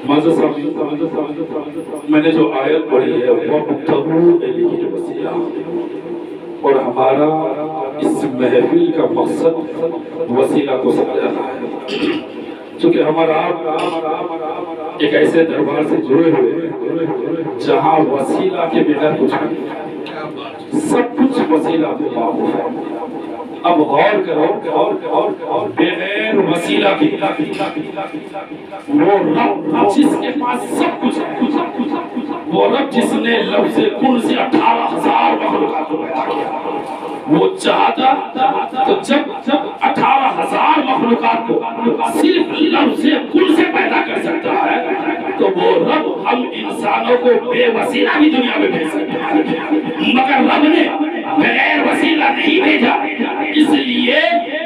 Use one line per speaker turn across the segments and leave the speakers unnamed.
معزز صاحب، میں نے جو آیت پڑھی ہے وَابْتَغُوا إِلَيْهِ الْوَسِيلَةَ، اور ہمارا اس محفل کا مقصد وسیلہ کو سمجھانا ہے، چونکہ ہمارا آپ ایک ایسے دربار سے جڑے ہوئے جہاں وسیلہ کے بغیر کچھ نہیں، سب کچھ وسیلہ پہ معروف ہے۔ اب غور کرو، بغیر وسیلہ کی وہ رب جس کے پاس سب کچھ ہے، وہ رب جس نے لفظ کن سے 18,000 مخلوقات کو پیدا کیا، وہ چاہتا تو جب 18,000 مخلوقات کو صرف لفظ کن سے پیدا کر سکتا ہے تو وہ رب ہم انسانوں کو بے وسیلہ بھی دنیا میں بھیج سکتا ہے، مگر رب نے بغیر وسیلہ نہیں بھیجا، اس لیے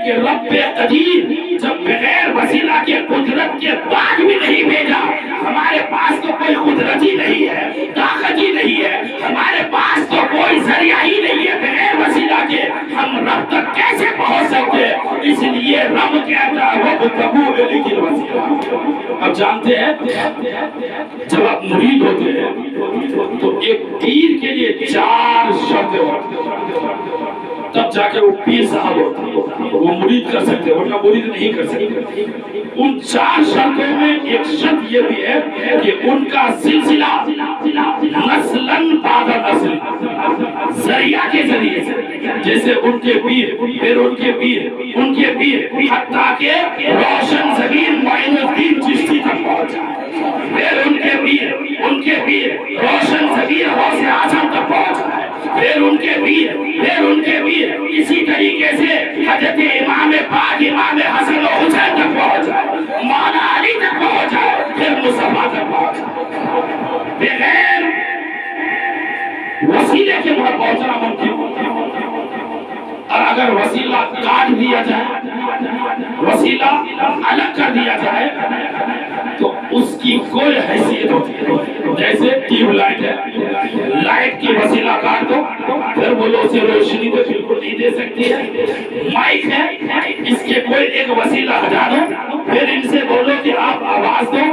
کہ رب قدیر جب بغیر وسیلہ کے قدرت کے بعد بھی نہیں بھیجا، ہمارے پاس تو کوئی قدرت ہی نہیں ہے، طاقت ہی نہیں ہے، ہمارے پاس تو کوئی ذریعہ ہی نہیں ہے، بغیر وسیلہ کے ہم رب تک کیسے پہنچ سکتے؟ اس لیے رب کہتا ہے وَابْتَغُوا إِلَيْهِ الْوَسِيلَةَ۔ اب جانتے ہیں جب آپ مرید ہوتے ہیں تو ایک پیر کے لیے 4 شرطیں ہوتی ہیں، تب جا کے وہ پیر صاحب ہوتے ہیں، وہ مرید کر سکتے ہیں، ورنہ مرید نہیں کر سکتے۔ ان 4 شرطوں میں ایک شرط یہ بھی ہے کہ ان کا سلسلہ نسلاً بعد نسل، ذریعہ کے ذریعے سے، جیسے ان کے پیر، پھر ان کے پیر، ان کے پیر، حتیٰ کہ روشن ضمیر معین الدین چشتی تک پہنچا، پھر ان کے پیر، ان کے پیر روشن ضمیر غوث اعظم تک پہنچا ہے، پھر ان کے پیر، پھر ان کے پیر اسی طریقے سے حضرت امام پاک امام حسن و حسین تک پہنچا ہے، مولا علی تک پہنچا ہے، پھر مصطفیٰ تک پہنچا ہے۔ بغیر وسیلے کے وہاں پہنچنا ممکن، اور اگر وسیلہ کاٹ دیا جائے، وسیلہ الگ کر دیا جائے تو اس کی کوئی حیثیت ہوتی ہے۔ جیسے ٹیوب لائٹ ہے، لائٹ کی وسیلہ کاٹ دو پھر بولو اسے روشنی تو بالکل نہیں دے سکتی ہے۔ مائک ہے، اس کے کوئی ایک وسیلہ ہٹا دو پھر ان سے بولو کہ آپ آواز دو،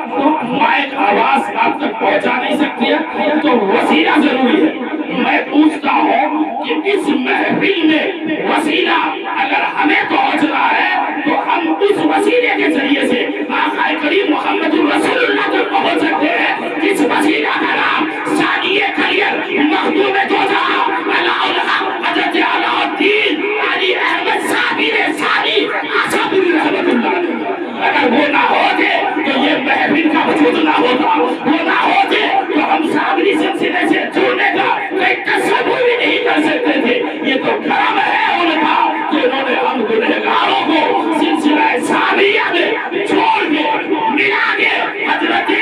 مائک آواز آپ تک پہنچا نہیں سکتی ہے، تو وسیلہ ضروری ہے۔ میں پوچھتا ہوں کہ اس محفل میں وسیلہ اگر ہمیں پہنچنا ہے تو ہم اس وسیلے کے ذریعے سے آقا کریم محمد رسول اللہ تک پہنچ سکتے ہیں، جس وسیلہ کا نام ثانی کلیر مخدوم توجہ حضرت علاء الدین علی احمد صابر ثانی صابری رحمت اللہ علیہ۔ اگر وہ نہ ہوتے تو یہ محفل کا وجود نہ ہوتا، وہ نہ ہوتے تو ہم صابری سلسلے سے جڑنے کا کوئی تصور بھی نہیں کر سکتے تھے۔ یہ تو کرم ہے ان کا کہ انہوں نے ہم گنہگاروں کو سلسلہ صابریہ میں چھوڑ کے ملا کے حضرت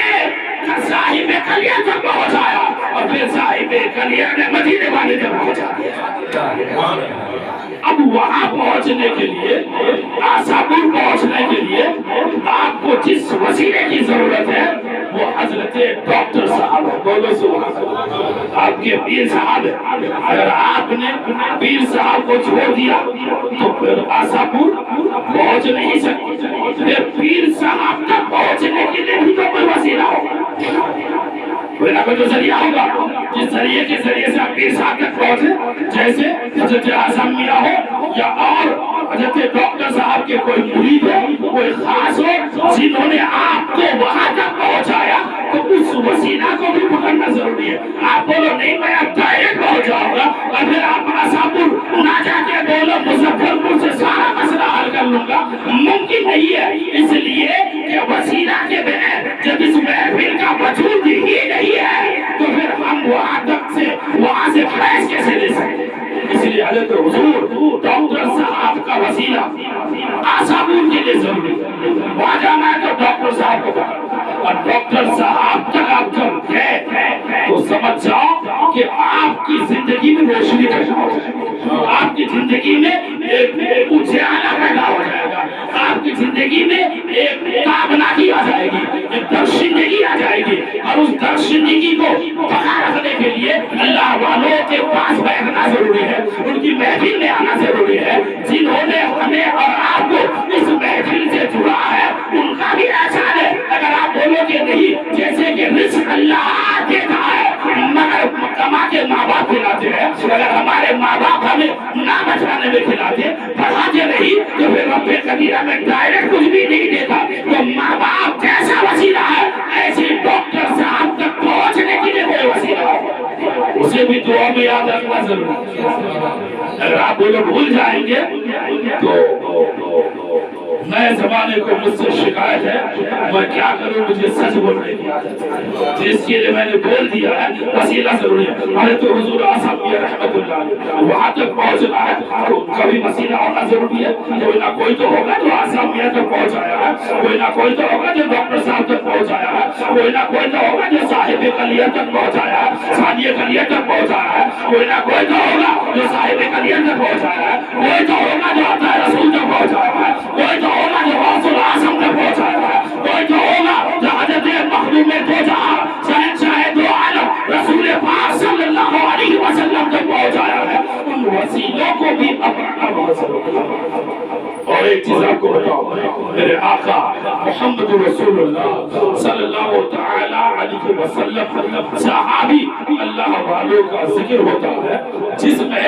صاحب کلیر تک پہنچایا، اور پھر صاحب کلیر نے مدینے والے تک پہنچا دیا۔ اب وہاں پہنچنے کے لیے، آسابور پہنچنے کے لیے آپ کو جس وسیلے کی ضرورت ہے وہ حضرت ڈاکٹر صاحب ہے۔ بولو سبحان اللہ۔ آپ کے پیر صاحب ہے، اگر آپ نے پیر صاحب کو چھوڑ دیا تو پھر آسابور پہنچ نہیں سکتے، پھر پیر صاحب تک پہنچنے کے لیے بھی تو کوئی وسیلہ ہوگا، کوئی نہ کوئی تو ذریعہ ہوگا، جس ذریعے کے ذریعے سے آپ پیر صاحب تک پہنچے، جیسے حضرت اعظم میاں ہو یا اور حضرت ڈاکٹر صاحب کے کوئی مرید ہو، کوئی خاص ہو جنہوں نے آپ کو وہاں تک پہنچایا، تو اس وسیلہ کو بھی پکڑنا ضروری ہے۔ آپ بولو نہیں میں اب ڈائریکٹ پہنچ جاؤں گا اور پھر آپ آسابور نہ جا کے بولو مظفر پور سے سارا مسئلہ حل کر لوں گا، ممکن نہیں ہے۔ اس لیے کہ وسیلہ کے بغیر جب اس محفل کا وجود ہی نہیں ہے تو پھر ہم وہاں تک سے وہاں سے فیض کیسے لے سکتے؟ اس لیے حضرت حضور ڈاکٹر صاحب کا وسیلہ آسابور کے لیے ضروری ہے۔ وہاں جانا ہے تو ڈاکٹر صاحب کو پکڑو، اور ڈاکٹر صاحب تک آپ جب گئے تو سمجھ جاؤ کہ آپ کی زندگی میں روشنی پیدا ہو جائے گی، آپ کی زندگی میں ایک اجالا پیدا ہو جائے گا، آپ کی زندگی میں ایک تابناکی آ جائے گی، ایک درشندگی آ جائے گی، اور اس درشندگی کو پکا رکھنے کے لیے اللہ والوں کے پاس بیٹھنا ضروری ہے، ان کی محفل میں آنا ضروری ہے۔ جنہوں نے ہمیں اور آپ کو اس محفل سے جڑا ہے ان کا بھی احسان ہے۔ اگر آپ بولو کہ کے نہیں جیسے کہ رزق اللہ دیتا ہے مگر کما کے ماں باپ کھلاتے ہیں. اگر ہمارے ماں باپ ہمیں نہ بچانے میں کھلاتے پڑھاتے نہیں تو پھر رب کبیرہ میں ڈائریکٹ کچھ بھی نہیں دیتا. تو ماں باپ کیسا وسیلہ ہے ایسے ڈاکٹر صاحب تک پہنچنے کے لیے کوئی وسیلہ ہے اسے بھی دعا میں یاد رکھنا ضروری ہے. اگر آپ وہ لوگ بھول جائیں گے تو نئے زمانے کو مجھ سے شکایت ہے میں کیا کروں مجھے سچ بولنے کی عادت ہے جس کے لیے میں نے بول دیا ہے وسیلہ ضروری ہے. حضرت حضور اعظم رحمت اللہ علیہ وہاں تک پہنچنا ہے تو کبھی وسیلہ ہونا ضروری ہے. کوئی نہ کوئی تو ہوگا جو اعظم تک پہنچایا ہے, کوئی نہ کوئی تو ہوگا جو ڈاکٹر صاحب تک پہنچایا ہے, کوئی نہ کوئی تو ہوگا جو صاحب کلیہ تک پہنچایا ہے, ثانی کلیہ تک پہنچایا ہے, کوئی نہ کوئی تو ہوگا جو صاحب کلیہ تک پہنچایا ہے, کوئی تو ہوگا جو عطا رسول تک پہنچایا ہے, کوئی تو ہوگا جو غوث الاعظم تک پہنچایا ہے, کوئی تو ہوگا جو حضرت مخدوم دو جہاں شہنشاہ دو عالم رسول پاک صلی اللہ علیہ وسلم تک پہنچایا ہے. ان وسیلوں کو بھی اپنا بہت. اور ایک چیز آپ کو بتاؤ میرے آقا محمد رسول اللہ صلی اللہ تعالی علیہ وسلم صحابی اللہ والوں کا ذکر ہوتا ہے جس میں